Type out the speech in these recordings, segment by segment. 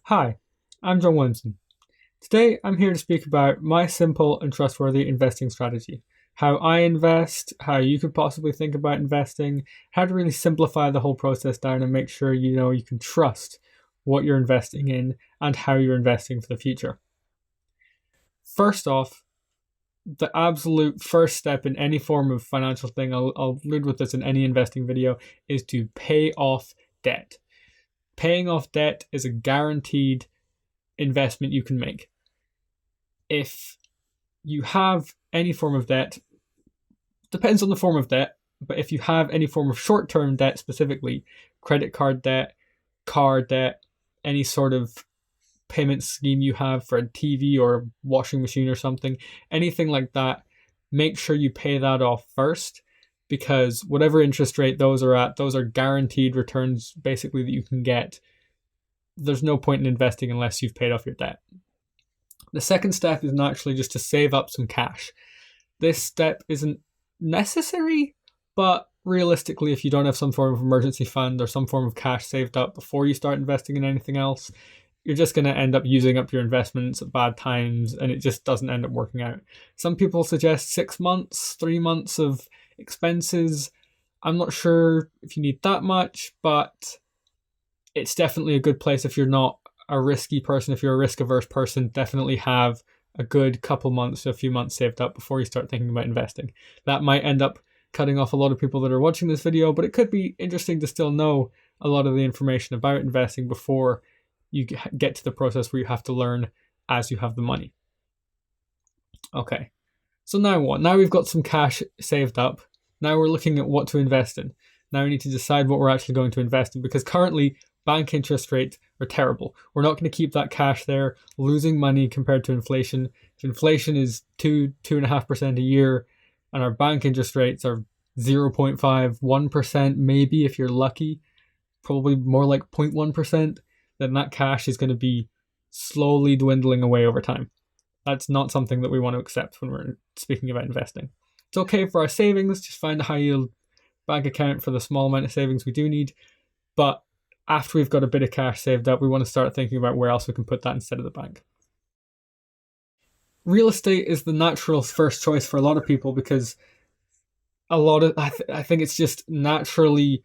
Hi, I'm John Williamson. Today I'm here to speak about my simple and trustworthy investing strategy. How I invest, how you could possibly think about investing, how to really simplify the whole process down and make sure you know you can trust what you're investing in and how you're investing for the future. First off, the absolute first step in any form of financial thing, I'll lead with this in any investing video, is to pay off debt. Paying off debt is a guaranteed investment you can make. If you have any form of debt, depends on the form of debt, but if you have any form of short-term debt, specifically credit card debt, car debt, any sort of payment scheme you have for a TV or a washing machine or something, anything like that, make sure you pay that off first, because whatever interest rate those are at, those are guaranteed returns basically that you can get. There's no point in investing unless you've paid off your debt. The second step is naturally just to save up some cash. This step isn't necessary, but realistically, if you don't have some form of emergency fund or some form of cash saved up before you start investing in anything else, you're just going to end up using up your investments at bad times, and it just doesn't end up working out. Some people suggest 6 months, 3 months of expenses. I'm not sure if you need that much, but it's definitely a good place if you're not a risky person. If you're a risk averse person, definitely have a good couple months to a few months saved up before you start thinking about investing. That might end up cutting off a lot of people that are watching this video, but it could be interesting to still know a lot of the information about investing before you get to the process where you have to learn as you have the money. Okay, so now what? Now we've got some cash saved up. Now we're looking at what to invest in. Now we need to decide what we're actually going to invest in, because currently bank interest rates are terrible. We're not going to keep that cash there, losing money compared to inflation. If inflation is 2.5% a year, and our bank interest rates are 0.5, 1%, maybe if you're lucky, probably more like 0.1%, then that cash is going to be slowly dwindling away over time. That's not something that we want to accept when we're speaking about investing. It's okay for our savings, just find a high yield bank account for the small amount of savings we do need, but after we've got a bit of cash saved up, we want to start thinking about where else we can put that instead of the bank. Real estate is the natural first choice for a lot of people, because I think it's just naturally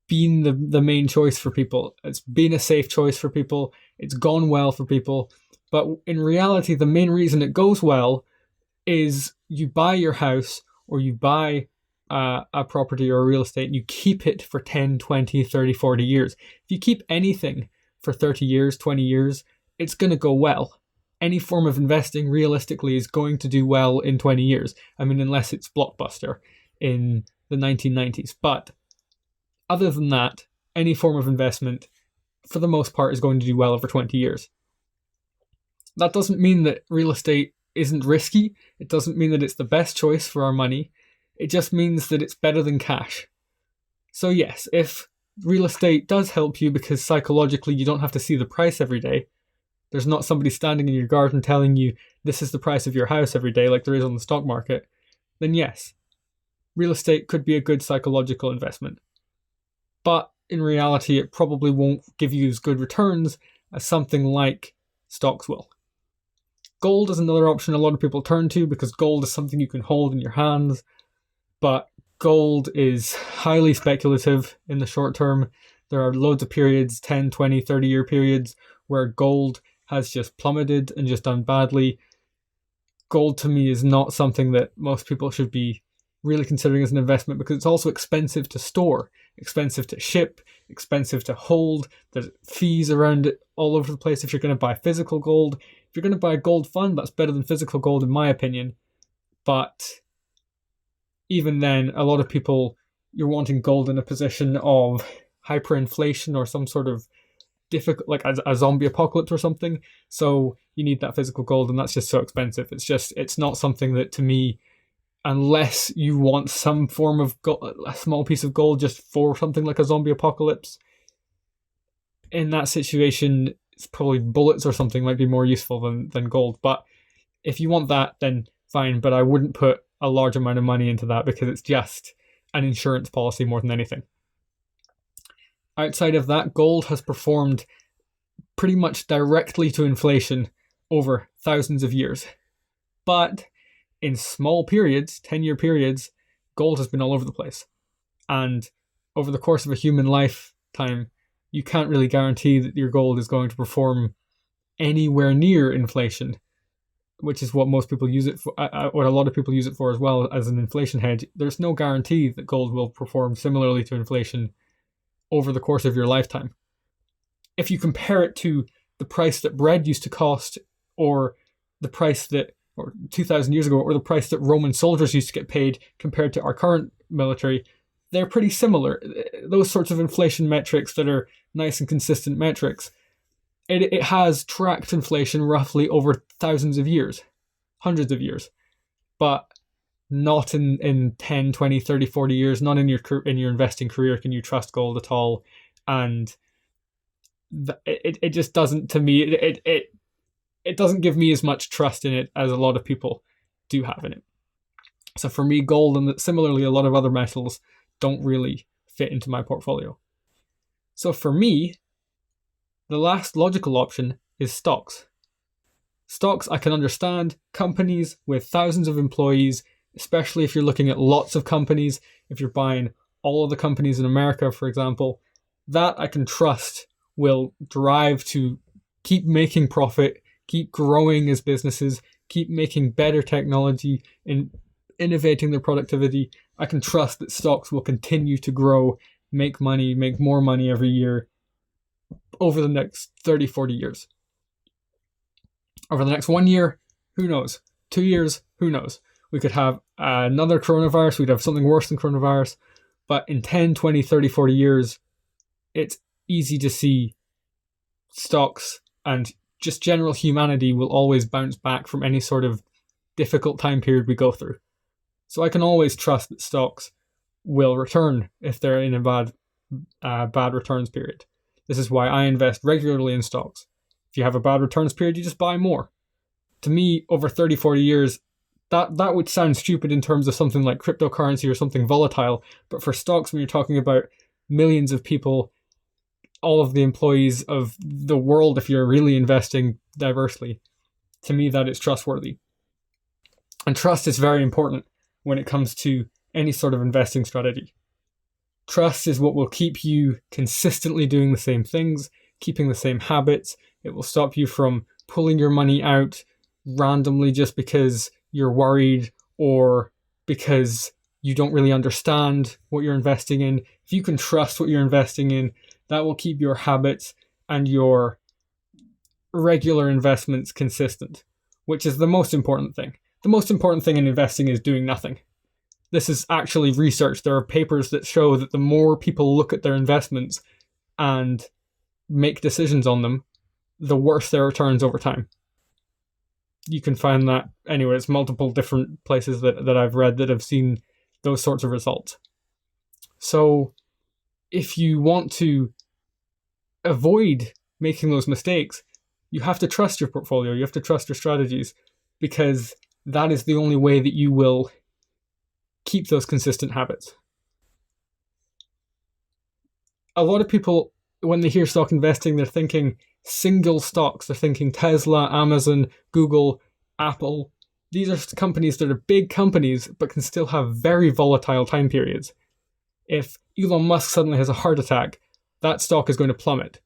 been the main choice for people. It's been a safe choice for people. It's gone well for people. But in reality, the main reason it goes well is you buy your house or you buy a property or a real estate and you keep it for 10, 20, 30, 40 years. If you keep anything for 30 years, 20 years, it's going to go well. Any form of investing realistically is going to do well in 20 years. I mean, unless it's Blockbuster in the 1990s. But other than that, any form of investment, for the most part, is going to do well over 20 years. That doesn't mean that real estate isn't risky. It doesn't mean that it's the best choice for our money. It just means that it's better than cash. So yes, if real estate does help you because psychologically you don't have to see the price every day, there's not somebody standing in your garden telling you this is the price of your house every day like there is on the stock market, then yes, real estate could be a good psychological investment. But in reality, it probably won't give you as good returns as something like stocks will. Gold is another option a lot of people turn to, because gold is something you can hold in your hands, but gold is highly speculative in the short term. There are loads of periods, 10, 20, 30-year periods, where gold has just plummeted and just done badly. Gold to me is not something that most people should be really considering as an investment, because it's also expensive to store, expensive to ship, expensive to hold. There's fees around it all over the place if you're going to buy physical gold. If you're going to buy a gold fund, that's better than physical gold in my opinion. But even then, a lot of people, you're wanting gold in a position of hyperinflation or some sort of difficult, like a zombie apocalypse or something. So you need that physical gold, and that's just so expensive. It's not something that, to me, unless you want some form of a small piece of gold just for something like a zombie apocalypse, in that situation, it's probably bullets or something might be more useful than gold. But if you want that, then fine. But I wouldn't put a large amount of money into that, because it's just an insurance policy more than anything. Outside of that, gold has performed pretty much directly to inflation over thousands of years. But in small periods, 10-year periods, gold has been all over the place. And over the course of a human lifetime, you can't really guarantee that your gold is going to perform anywhere near inflation, which is what most people use it for, what a lot of people use it for as well, as an inflation hedge. There's no guarantee that gold will perform similarly to inflation over the course of your lifetime. If you compare it to the price that bread used to cost, or the price that, or 2,000 years ago, or the price that Roman soldiers used to get paid compared to our current military, they're pretty similar. Those sorts of inflation metrics that are nice and consistent metrics, it has tracked inflation roughly over thousands of years, hundreds of years, but not in 10, 20, 30, 40 years, not in your investing career can you trust gold at all. And it just doesn't, to me, it doesn't give me as much trust in it as a lot of people do have in it. So for me, gold and similarly a lot of other metals don't really fit into my portfolio. So for me, the last logical option is stocks. Stocks I can understand, companies with thousands of employees, especially if you're looking at lots of companies, if you're buying all of the companies in America, for example, that I can trust will drive to keep making profit, keep growing as businesses, keep making better technology and innovating their productivity. I can trust that stocks will continue to grow, make money, make more money every year over the next 30, 40 years. Over the next 1 year, who knows? 2 years, who knows? We could have another coronavirus, we'd have something worse than coronavirus, but in 10, 20, 30, 40 years, it's easy to see stocks and just general humanity will always bounce back from any sort of difficult time period we go through. So I can always trust that stocks will return if they're in a bad returns period. This is why I invest regularly in stocks. If you have a bad returns period, you just buy more. To me, over 30, 40 years, that would sound stupid in terms of something like cryptocurrency or something volatile. But for stocks, when you're talking about millions of people, all of the employees of the world, if you're really investing diversely, to me that is trustworthy. And trust is very important when it comes to any sort of investing strategy. Trust is what will keep you consistently doing the same things, keeping the same habits. It will stop you from pulling your money out randomly just because you're worried or because you don't really understand what you're investing in. If you can trust what you're investing in, that will keep your habits and your regular investments consistent, which is the most important thing. The most important thing in investing is doing nothing. This is actually research. There are papers that show that the more people look at their investments and make decisions on them, the worse their returns over time. You can find that anywhere. It's multiple different places that I've read that have seen those sorts of results. So if you want to avoid making those mistakes, you have to trust your portfolio. You have to trust your strategies, because that is the only way that you will keep those consistent habits. A lot of people, when they hear stock investing, they're thinking single stocks. They're thinking Tesla, Amazon, Google, Apple. These are companies that are big companies, but can still have very volatile time periods. If Elon Musk suddenly has a heart attack, that stock is going to plummet.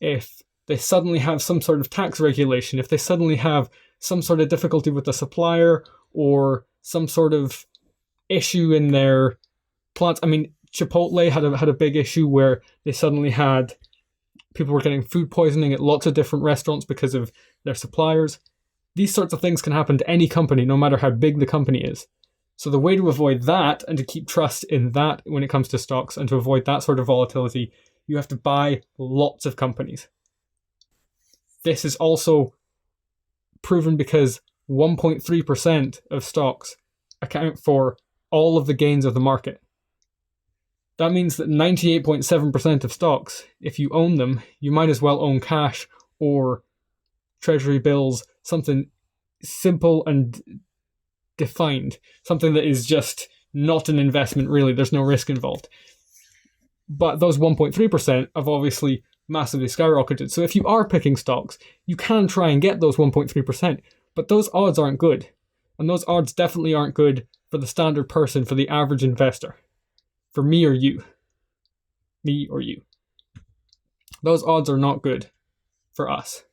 If they suddenly have some sort of tax regulation, if they suddenly have some sort of difficulty with the supplier or some sort of issue in their plants. I mean, Chipotle had a big issue where they suddenly had people were getting food poisoning at lots of different restaurants because of their suppliers. These sorts of things can happen to any company, no matter how big the company is. So the way to avoid that and to keep trust in that when it comes to stocks and to avoid that sort of volatility, you have to buy lots of companies. This is also proven because 1.3% of stocks account for all of the gains of the market. That means that 98.7% of stocks, if you own them, you might as well own cash or treasury bills, something simple and defined, something that is just not an investment really, there's no risk involved. But those 1.3% have obviously massively skyrocketed. So if you are picking stocks, you can try and get those 1.3%, but those odds aren't good. And those odds definitely aren't good for the standard person, for the average investor, for me or you. Me or you. Those odds are not good for us.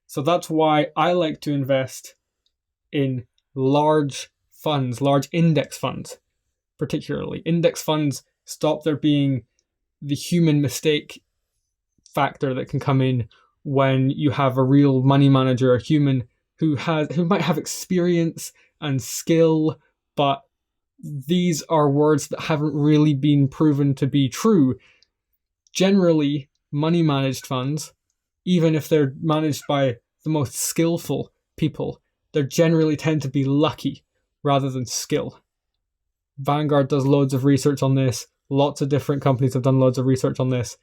So that's why I like to invest in large funds, large index funds, particularly. Index funds stop there being the human mistake factor that can come in when you have a real money manager, a human who might have experience and skill, but these are words that haven't really been proven to be true. Generally, money managed funds, even if they're managed by the most skillful people, they generally tend to be lucky rather than skill. Vanguard does loads of research on this. Lots of different companies have done loads of research on this.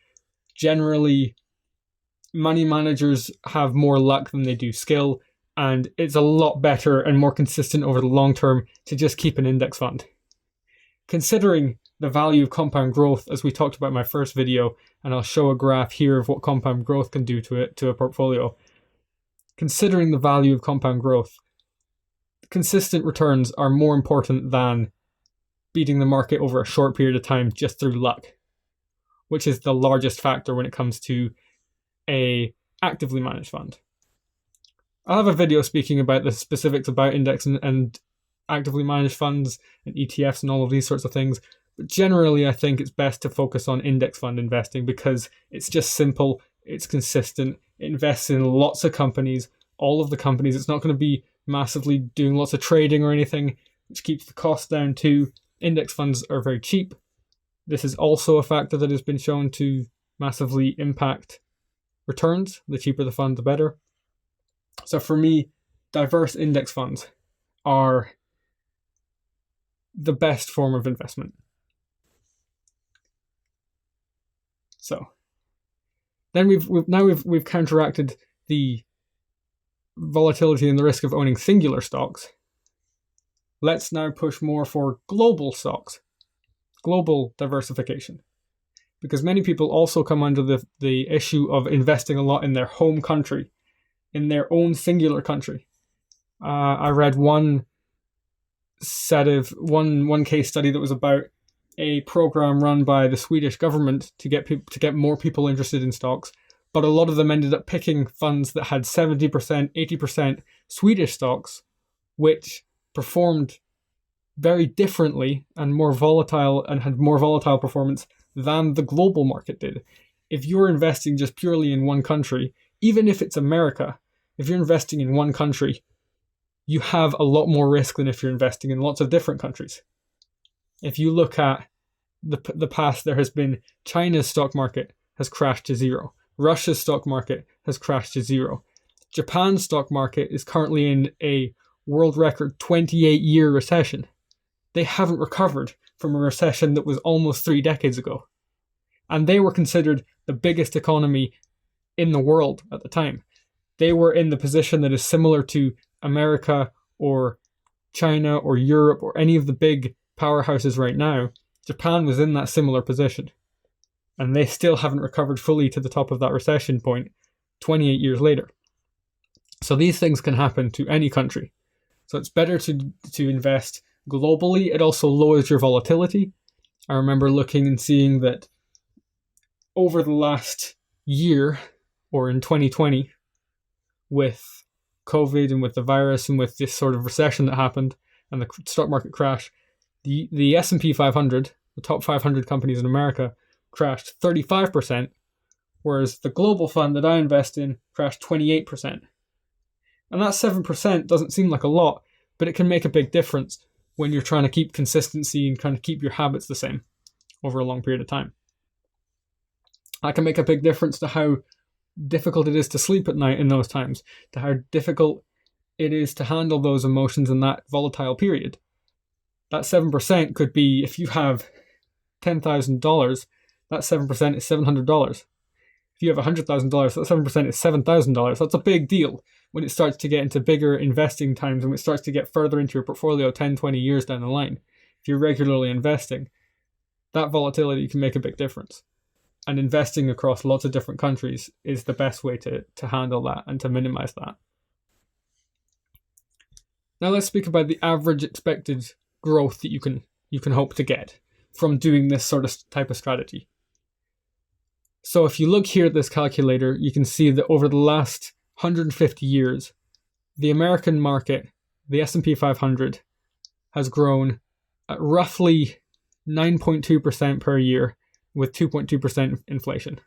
Generally, money managers have more luck than they do skill, and it's a lot better and more consistent over the long term to just keep an index fund. Considering the value of compound growth, as we talked about in my first video, and I'll show a graph here of what compound growth can do to a portfolio. Considering the value of compound growth, consistent returns are more important than beating the market over a short period of time just through luck, which is the largest factor when it comes to a actively managed fund. I'll have a video speaking about the specifics about index and actively managed funds and ETFs and all of these sorts of things. But generally, I think it's best to focus on index fund investing because it's just simple, it's consistent, it invests in lots of companies, all of the companies. It's not going to be massively doing lots of trading or anything, which keeps the cost down too. Index funds are very cheap. This is also a factor that has been shown to massively impact returns. The cheaper the fund, the better. So for me, diverse index funds are the best form of investment. So then we've counteracted the volatility and the risk of owning singular stocks. Let's now push more for global stocks, global diversification, because many people also come under the issue of investing a lot in their home country, in their own singular country. I read one case study that was about a program run by the Swedish government to get more people interested in stocks, but a lot of them ended up picking funds that had 70%, 80% Swedish stocks, which performed very differently and more volatile and had more volatile performance than the global market did. If you're investing just purely in one country, even if it's America, if you're investing in one country, you have a lot more risk than if you're investing in lots of different countries. If you look at the past, there has been China's stock market has crashed to zero. Russia's stock market has crashed to zero. Japan's stock market is currently in a world record 28-year recession. They haven't recovered from a recession that was almost 3 decades ago. And they were considered the biggest economy in the world at the time. They were in the position that is similar to America or China or Europe or any of the big powerhouses right now. Japan was in that similar position. And they still haven't recovered fully to the top of that recession point 28 years later. So these things can happen to any country. So it's better to invest globally. It also lowers your volatility. I remember looking and seeing that over the last year, or in 2020, with COVID and with the virus and with this sort of recession that happened and the stock market crash, the S&P 500, the top 500 companies in America, crashed 35%, whereas the global fund that I invest in crashed 28%. And that 7% doesn't seem like a lot, but it can make a big difference when you're trying to keep consistency and kind of keep your habits the same over a long period of time. That can make a big difference to how difficult it is to sleep at night in those times, to how difficult it is to handle those emotions in that volatile period. That 7% could be, if you have $10,000, that 7% is $700. If you have $100,000, that 7% is $7,000. That's a big deal when it starts to get into bigger investing times and when it starts to get further into your portfolio 10, 20 years down the line. If you're regularly investing, that volatility can make a big difference. and investing across lots of different countries is the best way to handle that and to minimize that. Now let's speak about the average expected growth that you can hope to get from doing this sort of type of strategy. So if you look here at this calculator, you can see that over the last 150 years, the American market, the S&P 500, has grown at roughly 9.2% per year with 2.2% inflation.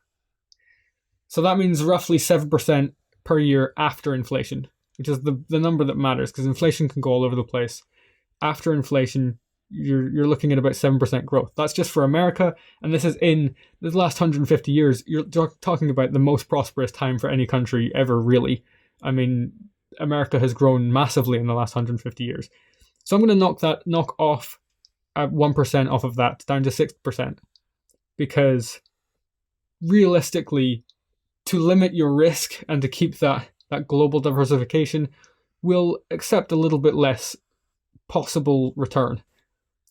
So that means roughly 7% per year after inflation, which is the number that matters, because inflation can go all over the place. After inflation, you're looking at about 7% growth. That's just for America, and this is in the last 150 years. You're talking about the most prosperous time for any country ever, really. I mean, America has grown massively in the last 150 years. So I'm going to knock off 1% off of that down to 6%, because realistically, to limit your risk and to keep that global diversification, we'll accept a little bit less possible return.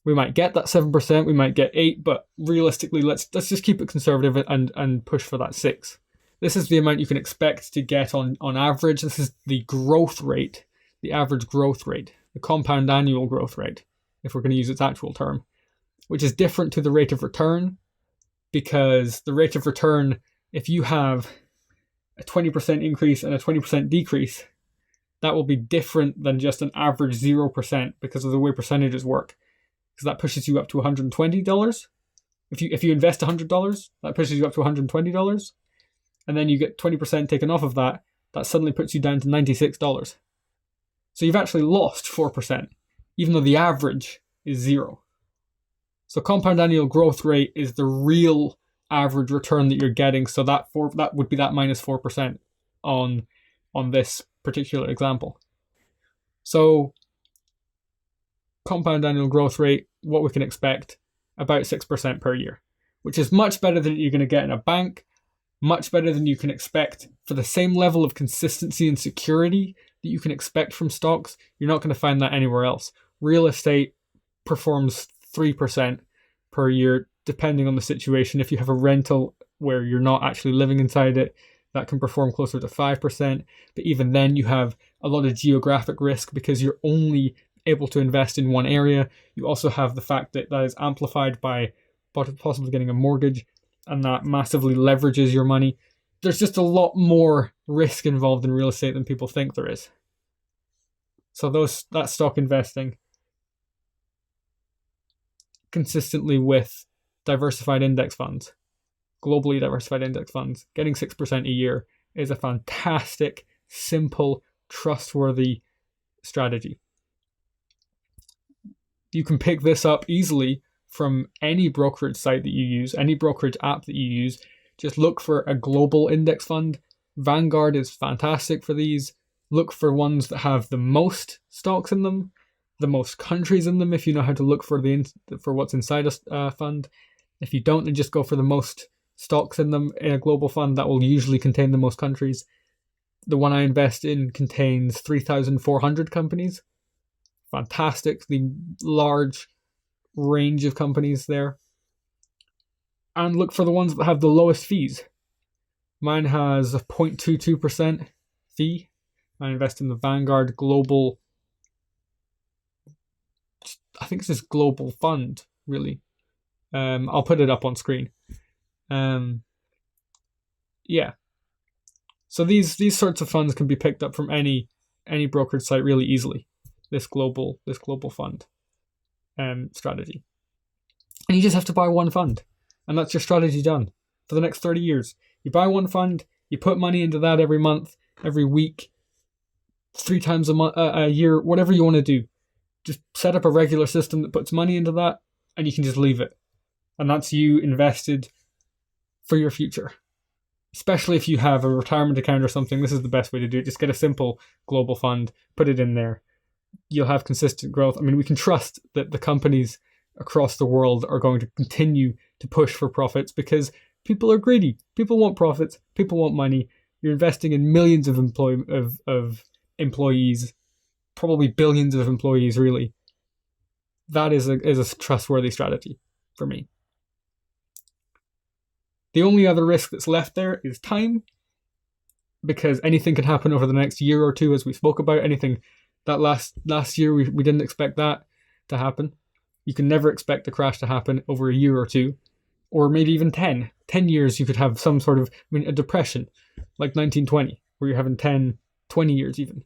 We might get that 7%, we might get 8%, but realistically, let's just keep it conservative and push for that 6%. This is the amount you can expect to get on average. This is the growth rate, the average growth rate, the compound annual growth rate, if we're going to use its actual term, which is different to the rate of return, because the rate of return, if you have a 20% increase and a 20% decrease, that will be different than just an average 0% because of the way percentages work. Because that pushes you up to $120. If you invest $100, that pushes you up to $120. And then you get 20% taken off of that, that suddenly puts you down to $96. So you've actually lost 4%, even though the average is 0. So compound annual growth rate is the real average return that you're getting. So that would be that minus 4% on this particular example. So compound annual growth rate, what we can expect, about 6% per year, which is much better than you're going to get in a bank, much better than you can expect for the same level of consistency and security that you can expect from stocks. You're not going to find that anywhere else. Real estate performs 3% per year, depending on the situation. If you have a rental where you're not actually living inside it, that can perform closer to 5%. But even then, you have a lot of geographic risk because you're only able to invest in one area. You also have the fact that is amplified by possibly getting a mortgage, and that massively leverages your money. There's just a lot more risk involved in real estate than people think there is. So that stock investing consistently with diversified index funds, globally diversified index funds, getting 6% a year is a fantastic, simple, trustworthy strategy. You can pick this up easily from any brokerage site that you use, any brokerage app that you use. Just look for a global index fund. Vanguard is fantastic for these. Look for ones that have the most stocks in them, the most countries in them, if you know how to look for what's inside a fund. If you don't, then just go for the most stocks in them in a global fund. That will usually contain the most countries. The one I invest in contains 3,400 companies. Fantastic, the large range of companies there. And look for the ones that have the lowest fees. Mine has a 0.22% fee. I invest in the Vanguard Global, I think it's this global fund, really. I'll put it up on screen. Yeah. So these sorts of funds can be picked up from any brokerage site really easily. This global fund strategy. And you just have to buy one fund. And that's your strategy done for the next 30 years. You buy one fund, you put money into that every month, every week, 3 times a year, whatever you want to do. Just set up a regular system that puts money into that, and you can just leave it. And that's you invested for your future. Especially if you have a retirement account or something, this is the best way to do it. Just get a simple global fund, put it in there. You'll have consistent growth. I mean, we can trust that the companies across the world are going to continue to push for profits because people are greedy. People want profits. People want money. You're investing in millions of employees, probably billions of employees, really. That is a trustworthy strategy for me. The only other risk that's left there is time, because anything can happen over the next year or two, as we spoke about. Anything that last year, we didn't expect that to happen. You can never expect the crash to happen over a year or two, or maybe even 10 years. You could have some sort of, a depression like 1920, where you're having 10, 20 years even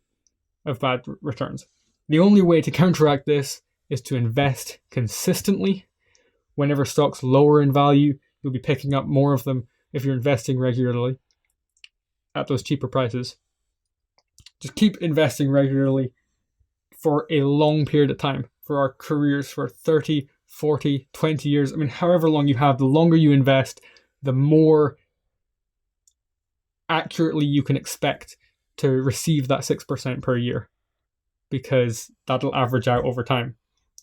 of bad returns. The only way to counteract this is to invest consistently. Whenever stocks lower in value, you'll be picking up more of them if you're investing regularly at those cheaper prices. Just keep investing regularly for a long period of time, for our careers, for 30, 40, 20 years. However long you have, the longer you invest, the more accurately you can expect to receive that 6% per year, because that'll average out over time.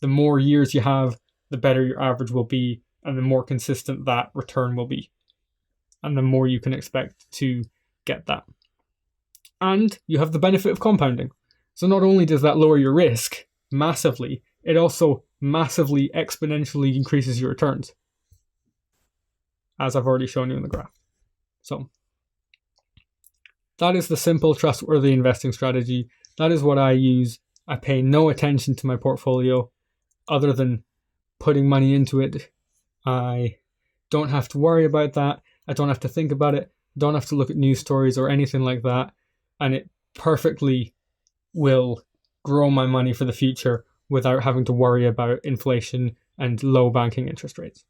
The more years you have, the better your average will be, and the more consistent that return will be, and the more you can expect to get that. And you have the benefit of compounding. So not only does that lower your risk massively, it also massively exponentially increases your returns, as I've already shown you in the graph. So that is the simple, trustworthy investing strategy. That is what I use. I pay no attention to my portfolio other than putting money into it. I don't have to worry about that. I don't have to think about it. Don't have to look at news stories or anything like that. And it perfectly will grow my money for the future without having to worry about inflation and low banking interest rates.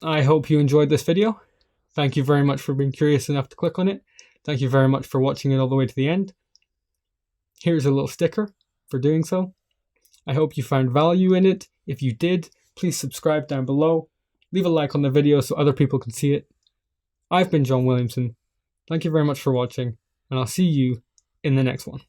I hope you enjoyed this video. Thank you very much for being curious enough to click on it. Thank you very much for watching it all the way to the end. Here's a little sticker for doing so. I hope you found value in it. If you did, please subscribe down below. Leave a like on the video so other people can see it. I've been John Williamson. Thank you very much for watching, and I'll see you in the next one.